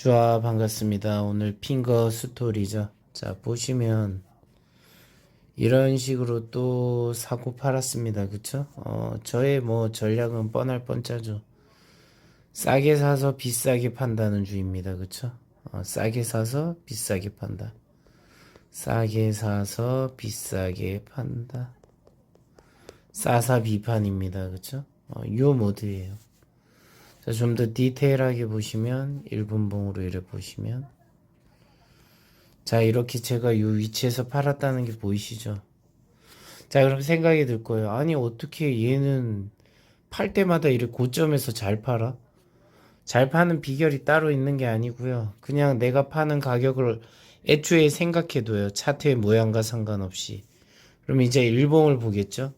반갑습니다. 오늘 핑거 스토리죠. 자, 보시면 이런 식으로 또 사고 팔았습니다. 그쵸? 저의 뭐 전략은 뻔할 뻔짜죠. 싸게 사서 비싸게 판다는 주의입니다. 그쵸? 싸게 사서 비싸게 판다. 싸게 사서 비싸게 판다. 싸사 비판입니다. 그쵸? 요 모드예요. 자, 좀 더 디테일하게 보시면 1분봉으로 이렇게 보시면 자, 이렇게 제가 이 위치에서 팔았다는 게 보이시죠? 자, 그럼 생각이 들 거예요. 아니, 어떻게 얘는 팔 때마다 이렇게 고점에서 잘 팔아? 잘 파는 비결이 따로 있는 게 아니고요. 그냥 내가 파는 가격을 애초에 생각해둬요. 차트의 모양과 상관없이. 그럼 이제 일봉을 보겠죠?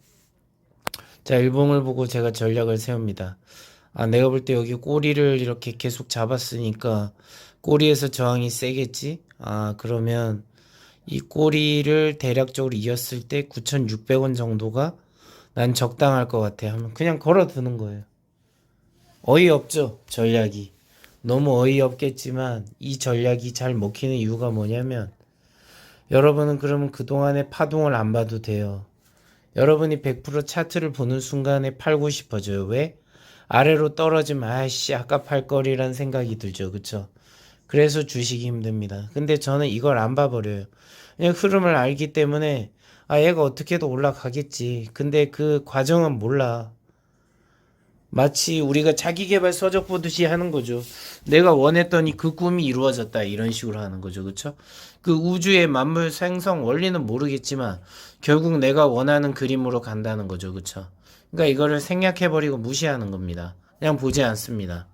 자, 일봉을 보고 제가 전략을 세웁니다. 아, 내가 볼 때 여기 꼬리를 이렇게 계속 잡았으니까 꼬리에서 저항이 세겠지? 아, 그러면 이 꼬리를 대략적으로 이었을 때 9,600원 정도가 난 적당할 것 같아 하면 그냥 걸어 두는 거예요. 어이없죠, 전략이. 너무 어이없겠지만 이 전략이 잘 먹히는 이유가 뭐냐면 여러분은 그러면 그동안의 파동을 안 봐도 돼요. 여러분이 100% 차트를 보는 순간에 팔고 싶어져요. 왜? 아래로 떨어지면 아이씨 아까 팔 거리란 생각이 들죠. 그쵸? 그래서 주식이 힘듭니다. 근데 저는 이걸 안 봐버려요. 그냥 흐름을 알기 때문에 아 얘가 어떻게든 올라가겠지. 근데 그 과정은 몰라. 마치 우리가 자기계발 서적 보듯이 하는 거죠. 내가 원했더니 그 꿈이 이루어졌다 이런 식으로 하는 거죠. 그쵸? 그 우주의 만물 생성 원리는 모르겠지만 결국 내가 원하는 그림으로 간다는 거죠. 그쵸? 그러니까 이거를 생략해버리고 무시하는 겁니다. 그냥 보지 않습니다.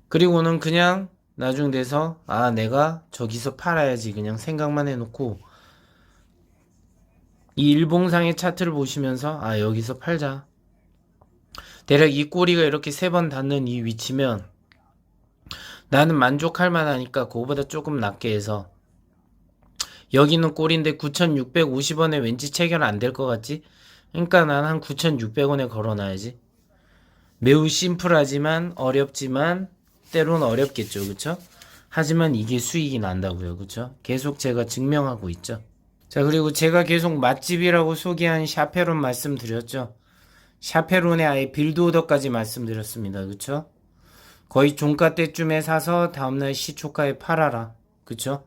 그리고는 그냥 나중 돼서 아 내가 저기서 팔아야지 그냥 생각만 해놓고 이 일봉상의 차트를 보시면서 아 여기서 팔자. 대략 이 꼬리가 이렇게 세 번 닿는 이 위치면 나는 만족할 만하니까 그거보다 조금 낮게 해서 여기는 꼬리인데 9,650원에 왠지 체결 안 될 것 같지? 그러니까 난 한 9,600원에 걸어놔야지. 매우 심플하지만 어렵지만 때론 어렵겠죠. 그쵸? 하지만 이게 수익이 난다고요. 그쵸? 계속 제가 증명하고 있죠. 자, 그리고 제가 계속 맛집이라고 소개한 샤페론 말씀드렸죠. 샤페론의 아예 빌드오더까지 말씀드렸습니다. 그쵸? 거의 종가 때쯤에 사서 다음날 시초가에 팔아라. 그쵸?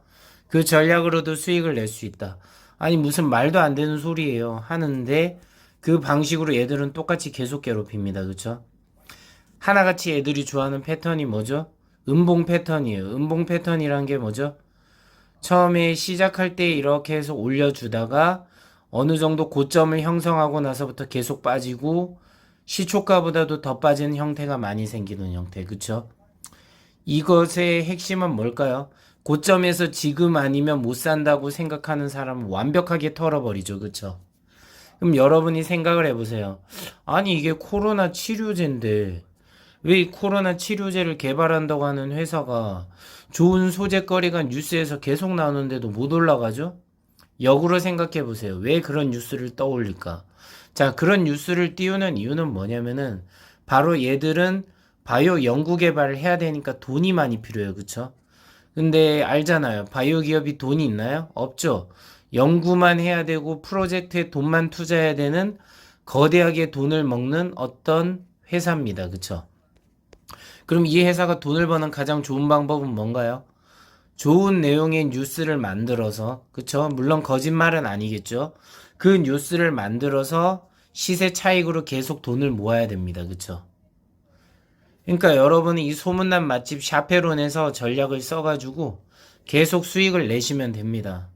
그 전략으로도 수익을 낼 수 있다. 아니 무슨 말도 안 되는 소리예요. 하는데 그 방식으로 얘들은 똑같이 계속 괴롭힙니다. 그쵸? 하나같이 애들이 좋아하는 패턴이 뭐죠? 음봉 패턴이에요. 음봉 패턴이란 게 뭐죠? 처음에 시작할 때 이렇게 해서 올려주다가 어느 정도 고점을 형성하고 나서부터 계속 빠지고 시초가보다도 더 빠지는 형태가 많이 생기는 형태. 그쵸? 이것의 핵심은 뭘까요? 고점에서 지금 아니면 못 산다고 생각하는 사람은 완벽하게 털어버리죠. 그쵸? 그럼 여러분이 생각을 해보세요. 아니 이게 코로나 치료제인데 왜 이 코로나 치료제를 개발한다고 하는 회사가 좋은 소재거리가 뉴스에서 계속 나오는데도 못 올라가죠? 역으로 생각해 보세요. 왜 그런 뉴스를 떠올릴까? 자, 그런 뉴스를 띄우는 이유는 뭐냐면은 바로 얘들은 바이오 연구 개발을 해야 되니까 돈이 많이 필요해요. 그쵸? 근데 알잖아요. 바이오 기업이 돈이 있나요? 없죠. 연구만 해야 되고 프로젝트에 돈만 투자해야 되는 거대하게 돈을 먹는 어떤 회사입니다. 그쵸? 그럼 이 회사가 돈을 버는 가장 좋은 방법은 뭔가요? 좋은 내용의 뉴스를 만들어서, 그쵸? 물론 거짓말은 아니겠죠? 그 뉴스를 만들어서 시세 차익으로 계속 돈을 모아야 됩니다. 그쵸? 그러니까 여러분이 이 소문난 맛집 샤페론에서 전략을 써가지고 계속 수익을 내시면 됩니다.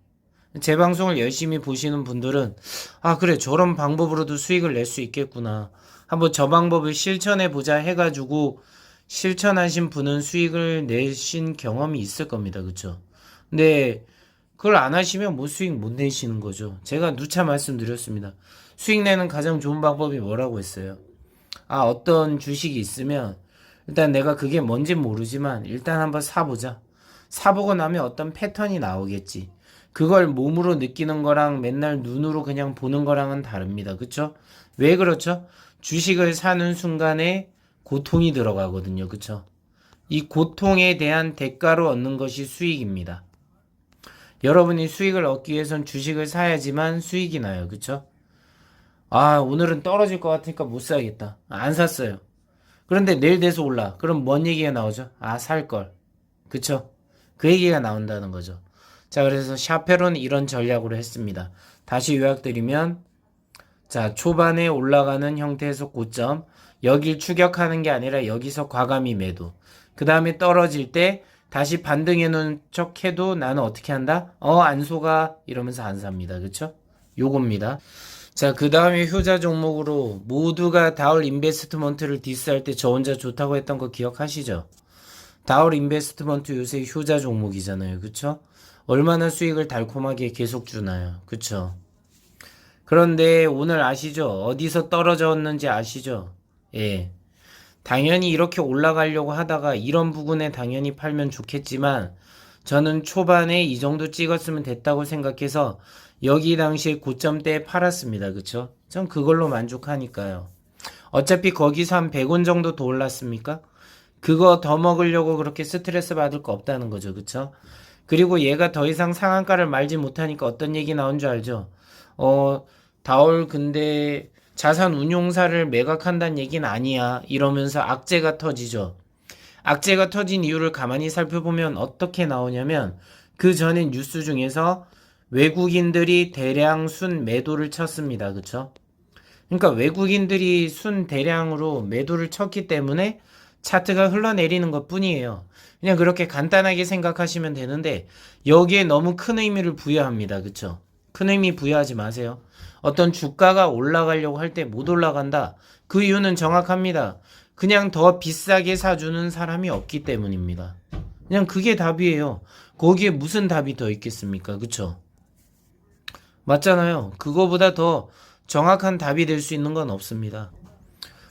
제 방송을 열심히 보시는 분들은 아 그래 저런 방법으로도 수익을 낼 수 있겠구나. 한번 저 방법을 실천해 보자 해가지고 실천하신 분은 수익을 내신 경험이 있을 겁니다. 그쵸? 근데 그걸 안 하시면 뭐 수익 못 내시는 거죠. 제가 누차 말씀드렸습니다. 수익 내는 가장 좋은 방법이 뭐라고 했어요? 아 어떤 주식이 있으면 일단 내가 그게 뭔지 모르지만 일단 한번 사보자. 사보고 나면 어떤 패턴이 나오겠지. 그걸 몸으로 느끼는 거랑 맨날 눈으로 그냥 보는 거랑은 다릅니다. 그쵸? 왜 그렇죠? 주식을 사는 순간에 고통이 들어가거든요. 그쵸? 이 고통에 대한 대가로 얻는 것이 수익입니다. 여러분이 수익을 얻기 위해선 주식을 사야지만 수익이 나요. 그쵸? 아, 오늘은 떨어질 것 같으니까 못 사야겠다. 안 샀어요. 그런데 내일 돼서 올라. 그럼 뭔 얘기가 나오죠? 아, 살 걸. 그쵸? 그 얘기가 나온다는 거죠. 자, 그래서 샤페로는 이런 전략으로 했습니다. 다시 요약드리면, 자, 초반에 올라가는 형태에서 고점, 여길 추격하는 게 아니라 여기서 과감히 매도. 그 다음에 떨어질 때 다시 반등해 놓은 척 해도 나는 어떻게 한다? 안 속아. 이러면서 안 삽니다. 그쵸? 요겁니다. 자, 그 다음에 효자 종목으로 모두가 다올 인베스트먼트를 디스할 때 저 혼자 좋다고 했던 거 기억하시죠? 다올 인베스트먼트 요새 효자 종목이잖아요. 그쵸? 얼마나 수익을 달콤하게 계속 주나요? 그쵸? 그런데 오늘 아시죠? 어디서 떨어졌는지 아시죠? 예. 당연히 이렇게 올라가려고 하다가 이런 부분에 당연히 팔면 좋겠지만 저는 초반에 이 정도 찍었으면 됐다고 생각해서 여기 당시에 고점 때 팔았습니다. 그쵸? 전 그걸로 만족하니까요. 어차피 거기서 한 100원 정도 더 올랐습니까? 그거 더 먹으려고 그렇게 스트레스 받을 거 없다는 거죠. 그쵸? 그리고 얘가 더 이상 상한가를 말지 못하니까 어떤 얘기 나온 줄 알죠? 다올 근데 자산 운용사를 매각한다는 얘기는 아니야. 이러면서 악재가 터지죠. 악재가 터진 이유를 가만히 살펴보면 어떻게 나오냐면 그 전에 뉴스 중에서 외국인들이 대량 순 매도를 쳤습니다. 그쵸? 그러니까 외국인들이 순 대량으로 매도를 쳤기 때문에 차트가 흘러내리는 것 뿐이에요. 그냥 그렇게 간단하게 생각하시면 되는데 여기에 너무 큰 의미를 부여합니다. 그쵸? 큰 의미 부여하지 마세요. 어떤 주가가 올라가려고 할 때 못 올라간다. 그 이유는 정확합니다. 그냥 더 비싸게 사주는 사람이 없기 때문입니다. 그냥 그게 답이에요. 거기에 무슨 답이 더 있겠습니까? 그쵸? 맞잖아요. 그거보다 더 정확한 답이 될 수 있는 건 없습니다.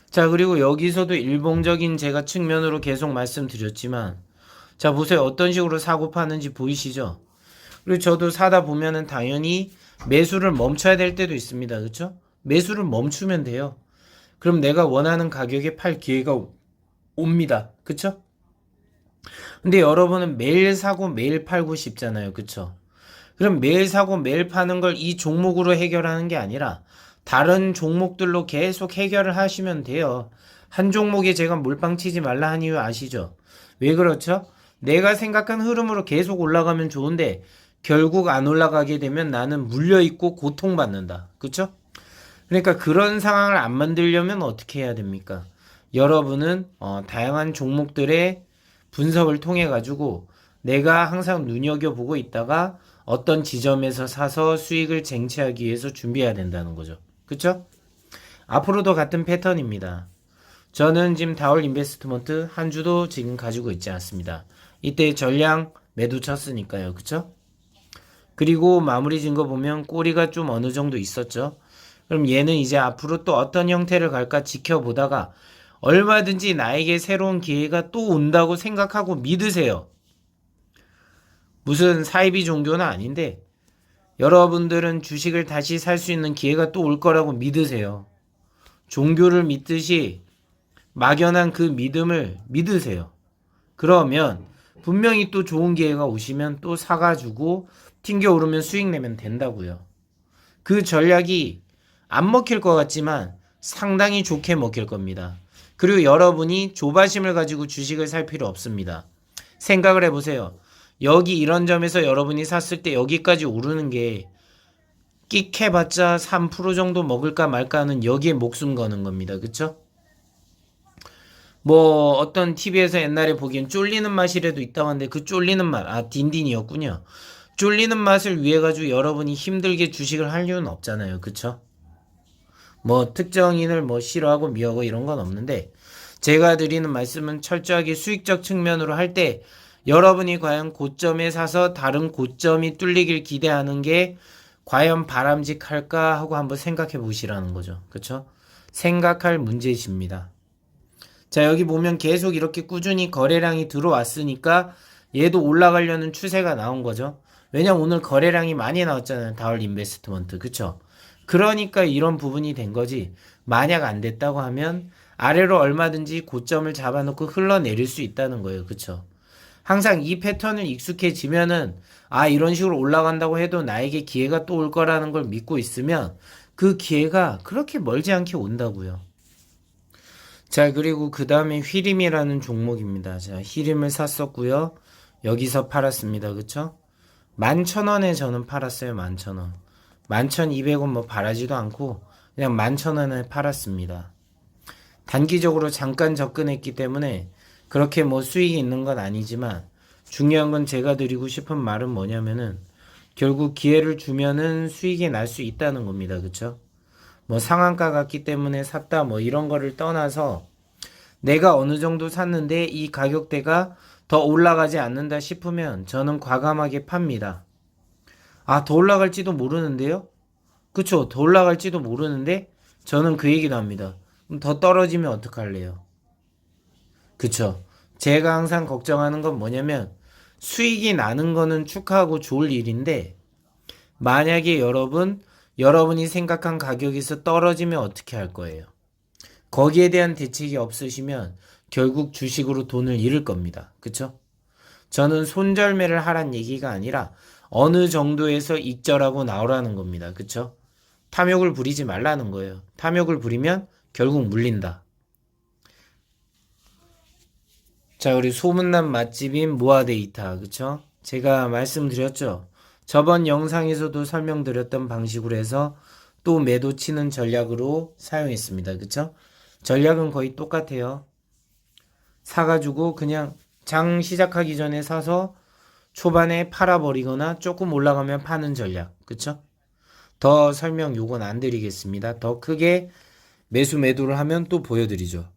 자, 그리고 여기서도 일봉적인 제가 측면으로 계속 말씀드렸지만, 자, 보세요. 어떤 식으로 사고 파는지 보이시죠? 그리고 저도 사다 보면은 당연히 매수를 멈춰야 될 때도 있습니다. 그쵸? 매수를 멈추면 돼요. 그럼 내가 원하는 가격에 팔 기회가 옵니다. 그쵸? 근데 여러분은 매일 사고 매일 팔고 싶잖아요. 그쵸? 그럼 매일 사고 매일 파는 걸 이 종목으로 해결하는 게 아니라 다른 종목들로 계속 해결을 하시면 돼요. 한 종목에 제가 몰빵 치지 말라 한 이유 아시죠? 왜 그렇죠? 내가 생각한 흐름으로 계속 올라가면 좋은데 결국 안 올라가게 되면 나는 물려있고 고통받는다. 그쵸? 그러니까 그런 상황을 안 만들려면 어떻게 해야 됩니까? 여러분은 다양한 종목들의 분석을 통해 가지고 내가 항상 눈여겨보고 있다가 어떤 지점에서 사서 수익을 쟁취하기 위해서 준비해야 된다는 거죠. 그쵸? 앞으로도 같은 패턴입니다. 저는 지금 다올 인베스트먼트 한 주도 지금 가지고 있지 않습니다. 이때 전량 매도 쳤으니까요. 그쵸? 그리고 마무리 진 거 보면 꼬리가 좀 어느 정도 있었죠. 그럼 얘는 이제 앞으로 또 어떤 형태를 갈까 지켜보다가 얼마든지 나에게 새로운 기회가 또 온다고 생각하고 믿으세요. 무슨 사이비 종교는 아닌데 여러분들은 주식을 다시 살 수 있는 기회가 또 올 거라고 믿으세요. 종교를 믿듯이 막연한 그 믿음을 믿으세요. 그러면 분명히 또 좋은 기회가 오시면 또 사가지고 튕겨 오르면 수익 내면 된다고요. 그 전략이 안 먹힐 것 같지만 상당히 좋게 먹힐 겁니다. 그리고 여러분이 조바심을 가지고 주식을 살 필요 없습니다. 생각을 해보세요. 여기 이런 점에서 여러분이 샀을 때 여기까지 오르는 게 끽 해봤자 3% 정도 먹을까 말까 하는 여기에 목숨 거는 겁니다. 그쵸? 뭐 어떤 TV에서 옛날에 보기엔 쫄리는 맛이라도 있다고 하는데 그 쫄리는 맛, 딘딘이었군요. 쫄리는 맛을 위해 가지고 여러분이 힘들게 주식을 할 이유는 없잖아요. 그쵸? 뭐 특정인을 뭐 싫어하고 미워하고 이런 건 없는데 제가 드리는 말씀은 철저하게 수익적 측면으로 할 때 여러분이 과연 고점에 사서 다른 고점이 뚫리길 기대하는 게 과연 바람직할까 하고 한번 생각해 보시라는 거죠. 그쵸? 생각할 문제이십니다. 자, 여기 보면 계속 이렇게 꾸준히 거래량이 들어왔으니까 얘도 올라가려는 추세가 나온 거죠. 왜냐면 오늘 거래량이 많이 나왔잖아요. 다올 인베스트먼트. 그쵸? 그러니까 이런 부분이 된 거지. 만약 안 됐다고 하면 아래로 얼마든지 고점을 잡아놓고 흘러내릴 수 있다는 거예요. 그쵸? 항상 이 패턴을 익숙해지면은 이런 식으로 올라간다고 해도 나에게 기회가 또 올 거라는 걸 믿고 있으면 그 기회가 그렇게 멀지 않게 온다고요. 자, 그리고 그 다음에 휘림이라는 종목입니다. 자, 휘림을 샀었고요. 여기서 팔았습니다. 그쵸? 11,000원에 저는 팔았어요. 11,000원. 11,200원 뭐 바라지도 않고 그냥 11,000원에 팔았습니다. 단기적으로 잠깐 접근했기 때문에 그렇게 뭐 수익이 있는 건 아니지만 중요한 건 제가 드리고 싶은 말은 뭐냐면은 결국 기회를 주면은 수익이 날 수 있다는 겁니다. 그쵸? 뭐 상한가 같기 때문에 샀다 뭐 이런 거를 떠나서 내가 어느 정도 샀는데 이 가격대가 더 올라가지 않는다 싶으면 저는 과감하게 팝니다. 더 올라갈지도 모르는데요? 그쵸? 더 올라갈지도 모르는데 저는 그 얘기도 합니다. 그럼 더 떨어지면 어떡할래요? 그쵸? 제가 항상 걱정하는 건 뭐냐면 수익이 나는 거는 축하하고 좋을 일인데 만약에 여러분이 생각한 가격에서 떨어지면 어떻게 할 거예요? 거기에 대한 대책이 없으시면 결국 주식으로 돈을 잃을 겁니다. 그쵸? 저는 손절매를 하란 얘기가 아니라 어느 정도에서 익절하고 나오라는 겁니다. 그쵸? 탐욕을 부리지 말라는 거예요. 탐욕을 부리면 결국 물린다. 자, 우리 소문난 맛집인 모아데이터, 그쵸? 제가 말씀드렸죠? 저번 영상에서도 설명드렸던 방식으로 해서 또 매도 치는 전략으로 사용했습니다. 그쵸? 전략은 거의 똑같아요. 사가지고 그냥 장 시작하기 전에 사서 초반에 팔아버리거나 조금 올라가면 파는 전략. 그쵸? 더 설명 요건 안 드리겠습니다. 더 크게 매수를 하면 또 보여드리죠.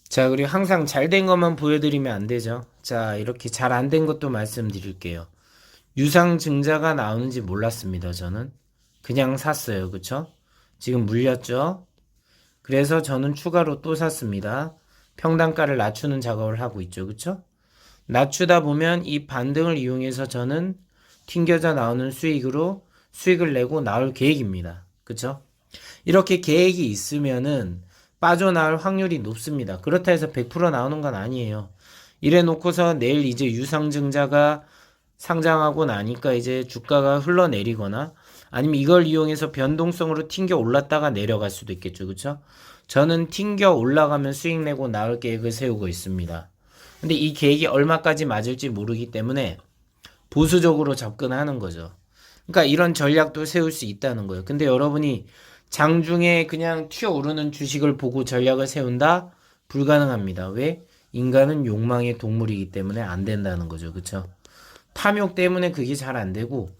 자, 그리고 항상 잘 된 것만 보여드리면 안 되죠. 자, 이렇게 잘 안 된 것도 말씀드릴게요. 유상증자가 나오는지 몰랐습니다, 저는. 그냥 샀어요. 그쵸? 지금 물렸죠? 그래서 저는 추가로 또 샀습니다. 평단가를 낮추는 작업을 하고 있죠. 그쵸? 낮추다 보면 이 반등을 이용해서 저는 튕겨져 나오는 수익으로 수익을 내고 나올 계획입니다. 그쵸? 이렇게 계획이 있으면은 빠져나올 확률이 높습니다. 그렇다 해서 100% 나오는 건 아니에요. 이래 놓고서 내일 이제 유상증자가 상장하고 나니까 이제 주가가 흘러내리거나 아니면 이걸 이용해서 변동성으로 튕겨 올랐다가 내려갈 수도 있겠죠. 그쵸? 저는 튕겨 올라가면 수익 내고 나올 계획을 세우고 있습니다. 근데 이 계획이 얼마까지 맞을지 모르기 때문에 보수적으로 접근하는 거죠. 그러니까 이런 전략도 세울 수 있다는 거예요. 근데 여러분이 장중에 그냥 튀어오르는 주식을 보고 전략을 세운다? 불가능합니다. 왜? 인간은 욕망의 동물이기 때문에 안 된다는 거죠. 그쵸? 탐욕 때문에 그게 잘 안 되고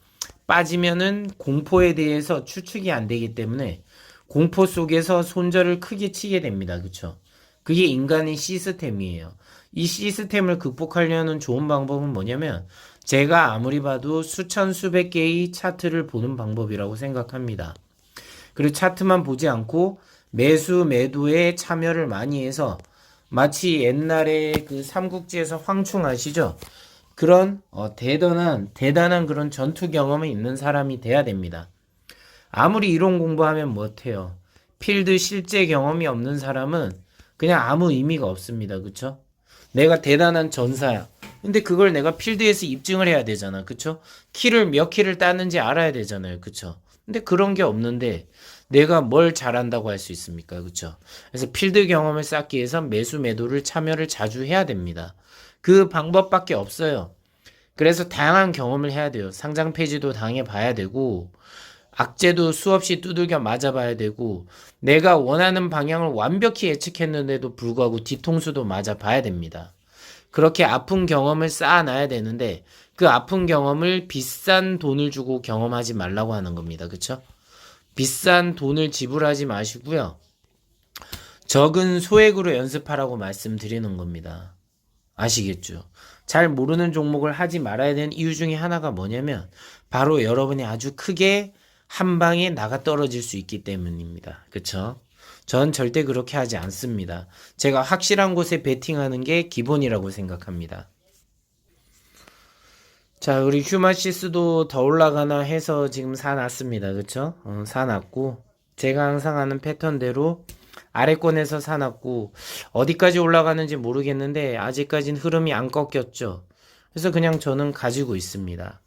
빠지면은 공포에 대해서 추측이 안 되기 때문에 공포 속에서 손절을 크게 치게 됩니다. 그쵸? 그게 인간의 시스템이에요. 이 시스템을 극복하려는 좋은 방법은 뭐냐면 제가 아무리 봐도 수천 수백 개의 차트를 보는 방법이라고 생각합니다. 그리고 차트만 보지 않고 매도에 참여를 많이 해서 마치 옛날에 그 삼국지에서 황충 아시죠? 그런 대단한 그런 전투 경험이 있는 사람이 돼야 됩니다. 아무리 이론 공부하면 못해요. 필드 실제 경험이 없는 사람은 그냥 아무 의미가 없습니다. 그쵸? 내가 대단한 전사야. 근데 그걸 내가 필드에서 입증을 해야 되잖아. 그쵸? 몇 킬을 따는지 알아야 되잖아요. 그쵸? 근데 그런 게 없는데 내가 뭘 잘한다고 할 수 있습니까? 그쵸? 그래서 필드 경험을 쌓기 위해서 매도를 참여를 자주 해야 됩니다. 그 방법밖에 없어요. 그래서 다양한 경험을 해야 돼요. 상장 폐지도 당해봐야 되고 악재도 수없이 두들겨 맞아봐야 되고 내가 원하는 방향을 완벽히 예측했는데도 불구하고 뒤통수도 맞아봐야 됩니다. 그렇게 아픈 경험을 쌓아놔야 되는데 그 아픈 경험을 비싼 돈을 주고 경험하지 말라고 하는 겁니다. 그쵸? 비싼 돈을 지불하지 마시고요. 적은 소액으로 연습하라고 말씀드리는 겁니다. 아시겠죠? 잘 모르는 종목을 하지 말아야 되는 이유 중에 하나가 뭐냐면 바로 여러분이 아주 크게 한 방에 나가 떨어질 수 있기 때문입니다. 그쵸? 전 절대 그렇게 하지 않습니다. 제가 확실한 곳에 베팅하는 게 기본이라고 생각합니다. 자, 우리 휴마시스도 더 올라가나 해서 지금 사놨습니다. 그쵸? 사놨고 제가 항상 하는 패턴대로 아래권에서 사놨고 어디까지 올라가는지 모르겠는데 아직까진 흐름이 안 꺾였죠. 그래서 그냥 저는 가지고 있습니다.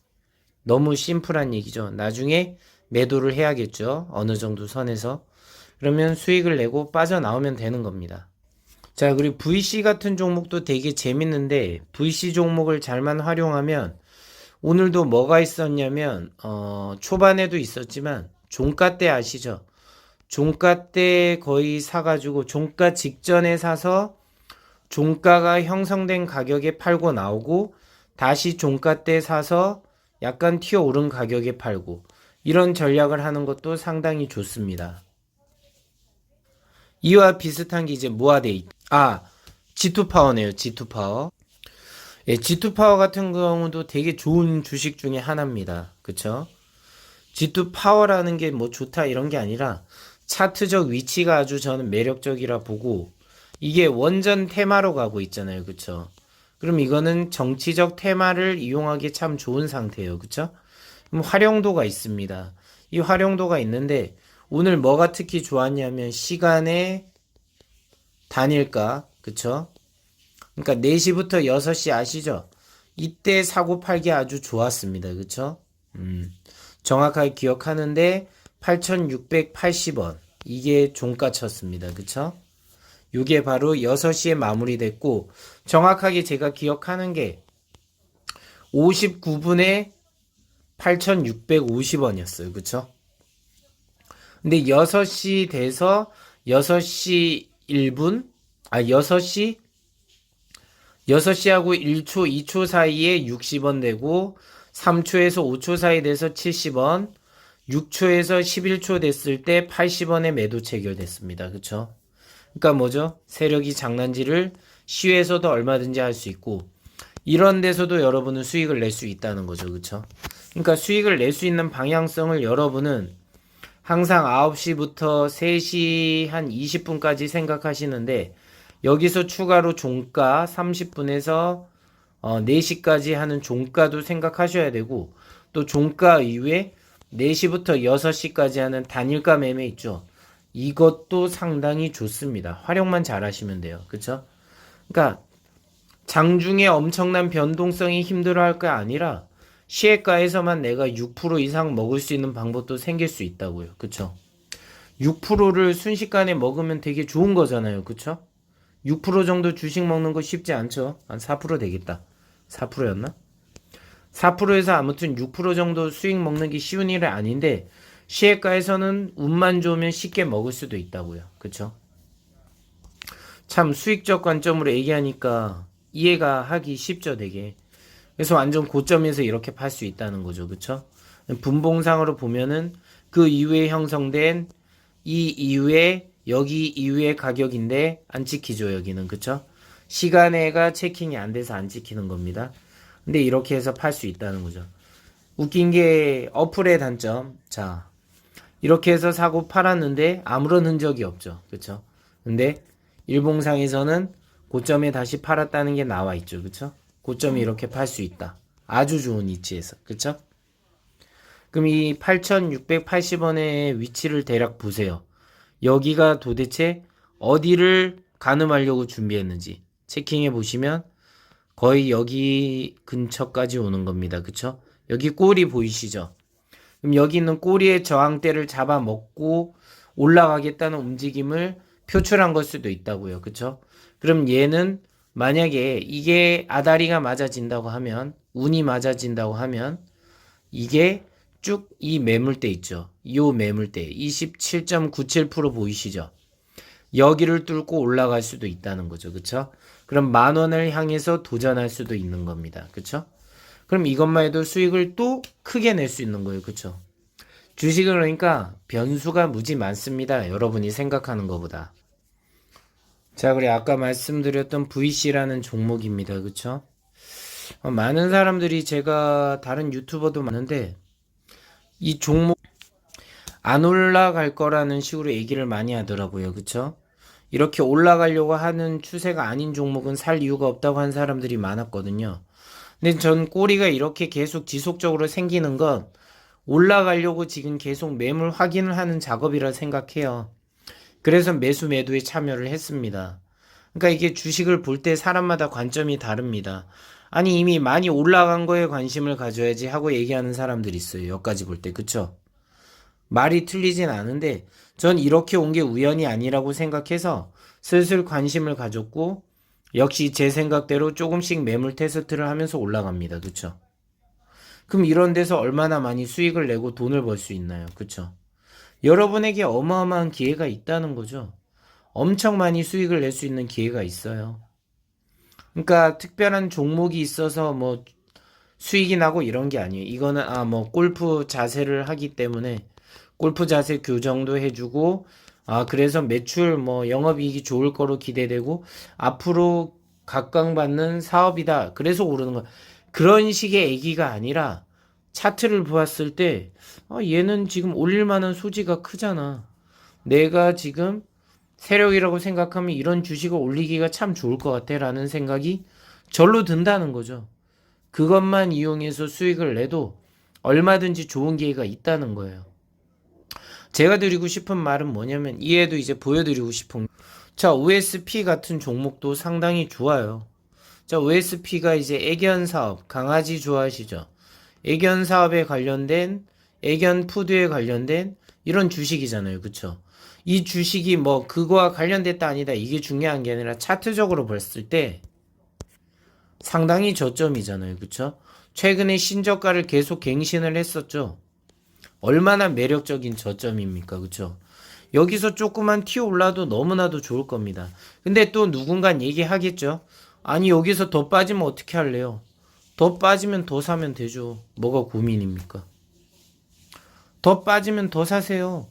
너무 심플한 얘기죠. 나중에 매도를 해야겠죠. 어느 정도 선에서. 그러면 수익을 내고 빠져나오면 되는 겁니다. 자, 그리고 VC 같은 종목도 되게 재밌는데 VC 종목을 잘만 활용하면 오늘도 뭐가 있었냐면 초반에도 있었지만 종가 때 아시죠? 종가 때 거의 사가지고 종가 직전에 사서 종가가 형성된 가격에 팔고 나오고 다시 종가 때 사서 약간 튀어오른 가격에 팔고 이런 전략을 하는 것도 상당히 좋습니다. 이와 비슷한 게 이제 뭐가 돼 있다. G2파워네요. G2파워. 예, G2파워 같은 경우도 되게 좋은 주식 중에 하나입니다. 그쵸? G2파워라는 게 뭐 좋다 이런 게 아니라 차트적 위치가 아주 저는 매력적이라 보고 이게 원전 테마로 가고 있잖아요. 그쵸? 그럼 이거는 정치적 테마를 이용하기 참 좋은 상태예요. 그쵸? 그럼 활용도가 있습니다. 이 활용도가 있는데 오늘 뭐가 특히 좋았냐면 시간의 단일가. 그쵸? 그러니까 4시부터 6시 아시죠? 이때 사고 팔기 아주 좋았습니다. 그쵸? 정확하게 기억하는데 8,680원 이게 종가 쳤습니다. 그쵸? 이게 바로 6시에 마무리됐고 정확하게 제가 기억하는 게 59분에 8,650원이었어요. 그쵸? 근데 6시 돼서 6시 1분 6시하고 1초, 2초 사이에 60원 되고 3초에서 5초 사이 돼서 70원 6초에서 11초 됐을 때 80원에 매도 체결됐습니다. 그쵸? 그러니까 뭐죠? 세력이 장난질을 시외에서도 얼마든지 할 수 있고 이런 데서도 여러분은 수익을 낼 수 있다는 거죠. 그쵸? 그러니까 수익을 낼 수 있는 방향성을 여러분은 항상 9시부터 3시 한 20분까지 생각하시는데 여기서 추가로 종가 30분에서 4시까지 하는 종가도 생각하셔야 되고 또 종가 이후에 4시부터 6시까지 하는 단일가 매매 있죠. 이것도 상당히 좋습니다. 활용만 잘 하시면 돼요. 그쵸? 그러니까 장중에 엄청난 변동성이 힘들어할 게 아니라 시혜가에서만 내가 6% 이상 먹을 수 있는 방법도 생길 수 있다고요. 그쵸? 6%를 순식간에 먹으면 되게 좋은 거잖아요. 그쵸? 6% 정도 주식 먹는 거 쉽지 않죠? 한 4% 되겠다. 4%였나? 4%에서 아무튼 6% 정도 수익 먹는 게 쉬운 일은 아닌데 시혜가에서는 운만 좋으면 쉽게 먹을 수도 있다고요. 그쵸? 참 수익적 관점으로 얘기하니까 이해가 하기 쉽죠, 되게. 그래서 완전 고점에서 이렇게 팔 수 있다는 거죠. 그쵸? 분봉상으로 보면은 그 이후에 형성된 이 이후에 여기 이후의 가격인데 안 찍히죠, 여기는. 그쵸? 시간에가 체킹이 안 돼서 안 찍히는 겁니다. 근데 이렇게 해서 팔 수 있다는 거죠. 웃긴 게 어플의 단점. 자, 이렇게 해서 사고 팔았는데 아무런 흔적이 없죠. 그쵸? 근데 일봉상에서는 고점에 다시 팔았다는 게 나와 있죠. 그쵸? 고점이 이렇게 팔 수 있다. 아주 좋은 위치에서. 그쵸? 그럼 이 8,680원의 위치를 대략 보세요. 여기가 도대체 어디를 가늠하려고 준비했는지 체킹해 보시면 거의 여기 근처까지 오는 겁니다. 그쵸? 여기 꼬리 보이시죠? 그럼 여기 있는 꼬리의 저항대를 잡아먹고 올라가겠다는 움직임을 표출한 걸 수도 있다고요. 그쵸? 그럼 얘는 만약에 이게 아다리가 맞아진다고 하면 운이 맞아진다고 하면 이게 쭉 이 매물대 있죠. 이 매물대 27.97% 보이시죠? 여기를 뚫고 올라갈 수도 있다는 거죠. 그쵸? 그럼 10,000원을 향해서 도전할 수도 있는 겁니다. 그쵸? 그럼 이것만 해도 수익을 또 크게 낼 수 있는 거예요. 그쵸? 주식은 그러니까 변수가 무지 많습니다. 여러분이 생각하는 것보다. 자, 그리고 아까 말씀드렸던 VC라는 종목입니다. 그쵸? 많은 사람들이 제가 다른 유튜버도 많은데 이 종목 안 올라갈 거라는 식으로 얘기를 많이 하더라고요. 그쵸? 이렇게 올라가려고 하는 추세가 아닌 종목은 살 이유가 없다고 한 사람들이 많았거든요. 근데 전 꼬리가 이렇게 계속 지속적으로 생기는 건 올라가려고 지금 계속 매물 확인을 하는 작업이라 생각해요. 그래서 매수 매도에 참여를 했습니다. 그러니까 이게 주식을 볼 때 사람마다 관점이 다릅니다. 아니 이미 많이 올라간 거에 관심을 가져야지 하고 얘기하는 사람들이 있어요. 여기까지 볼 때. 그쵸? 말이 틀리진 않은데 전 이렇게 온 게 우연이 아니라고 생각해서 슬슬 관심을 가졌고 역시 제 생각대로 조금씩 매물 테스트를 하면서 올라갑니다. 그쵸? 그럼 이런 데서 얼마나 많이 수익을 내고 돈을 벌 수 있나요? 그쵸? 여러분에게 어마어마한 기회가 있다는 거죠. 엄청 많이 수익을 낼 수 있는 기회가 있어요. 그러니까 특별한 종목이 있어서 뭐 수익이 나고 이런 게 아니에요. 이거는 뭐 골프 자세를 하기 때문에 골프 자세 교정도 해주고 그래서 매출 뭐 영업이익이 좋을 거로 기대되고 앞으로 각광받는 사업이다. 그래서 오르는 거. 그런 식의 얘기가 아니라 차트를 보았을 때 얘는 지금 올릴 만한 소지가 크잖아. 내가 지금 세력이라고 생각하면 이런 주식을 올리기가 참 좋을 것 같아 라는 생각이 절로 든다는 거죠. 그것만 이용해서 수익을 내도 얼마든지 좋은 기회가 있다는 거예요. 제가 드리고 싶은 말은 뭐냐면 이해도 이제 보여드리고 싶은 자 OSP 같은 종목도 상당히 좋아요. 자 OSP가 이제 애견 사업 강아지 좋아하시죠? 애견 사업에 관련된 애견 푸드에 관련된 이런 주식이잖아요. 그쵸? 이 주식이 뭐 그거와 관련됐다 아니다 이게 중요한 게 아니라 차트적으로 봤을 때 상당히 저점이잖아요. 그쵸? 최근에 신저가를 계속 갱신을 했었죠. 얼마나 매력적인 저점입니까? 그쵸? 여기서 조금만 튀어 올라도 너무나도 좋을 겁니다. 근데 또 누군간 얘기하겠죠. 아니 여기서 더 빠지면 어떻게 할래요? 더 빠지면 더 사면 되죠. 뭐가 고민입니까? 더 빠지면 더 사세요.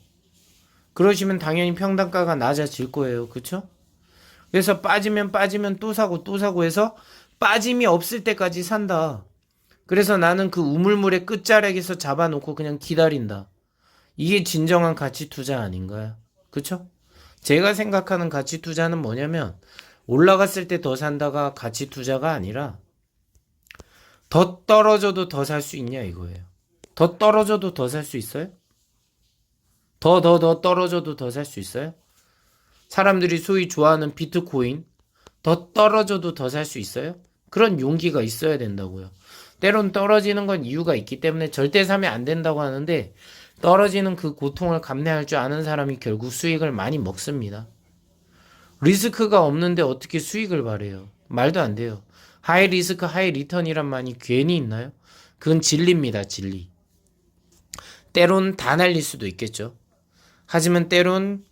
그러시면 당연히 평단가가 낮아질 거예요. 그쵸? 그래서 빠지면 또 사고 또 사고 해서 빠짐이 없을 때까지 산다. 그래서 나는 그 우물물의 끝자락에서 잡아놓고 그냥 기다린다. 이게 진정한 가치 투자 아닌가요? 그쵸? 제가 생각하는 가치 투자는 뭐냐면 올라갔을 때 더 산다가 가치 투자가 아니라 더 떨어져도 더 살 수 있냐 이거예요. 더 떨어져도 더 살 수 있어요? 더 떨어져도 더 살 수 있어요? 사람들이 소위 좋아하는 비트코인 더 떨어져도 더 살 수 있어요? 그런 용기가 있어야 된다고요. 때론 떨어지는 건 이유가 있기 때문에 절대 사면 안 된다고 하는데 떨어지는 그 고통을 감내할 줄 아는 사람이 결국 수익을 많이 먹습니다. 리스크가 없는데 어떻게 수익을 바래요? 말도 안 돼요. 하이 리스크 하이 리턴이란 말이 괜히 있나요? 그건 진리입니다. 진리. 때론 다 날릴 수도 있겠죠. 하지만 때론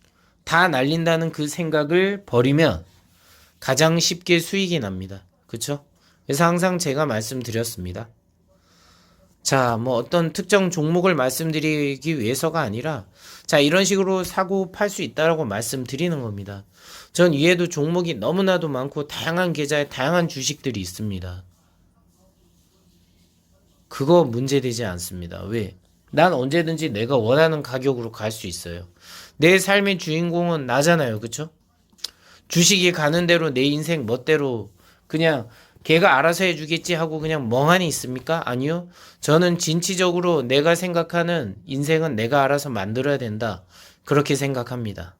다 날린다는 그 생각을 버리면 가장 쉽게 수익이 납니다. 그쵸? 그래서 항상 제가 말씀드렸습니다. 자, 뭐 어떤 특정 종목을 말씀드리기 위해서가 아니라 자, 이런 식으로 사고 팔 수 있다라고 말씀드리는 겁니다. 전 위에도 종목이 너무나도 많고 다양한 계좌에 다양한 주식들이 있습니다. 그거 문제되지 않습니다. 왜? 난 언제든지 내가 원하는 가격으로 갈 수 있어요. 내 삶의 주인공은 나잖아요. 그쵸? 주식이 가는 대로 내 인생 멋대로 그냥 걔가 알아서 해주겠지 하고 그냥 멍하니 있습니까? 아니요. 저는 진취적으로 내가 생각하는 인생은 내가 알아서 만들어야 된다. 그렇게 생각합니다.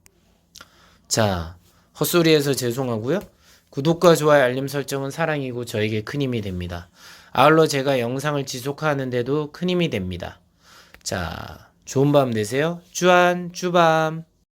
자, 헛소리해서 죄송하고요. 구독과 좋아요, 알림 설정은 사랑이고 저에게 큰 힘이 됩니다. 아울러 제가 영상을 지속하는데도 큰 힘이 됩니다. 자, 좋은 밤 되세요. 주안, 주밤.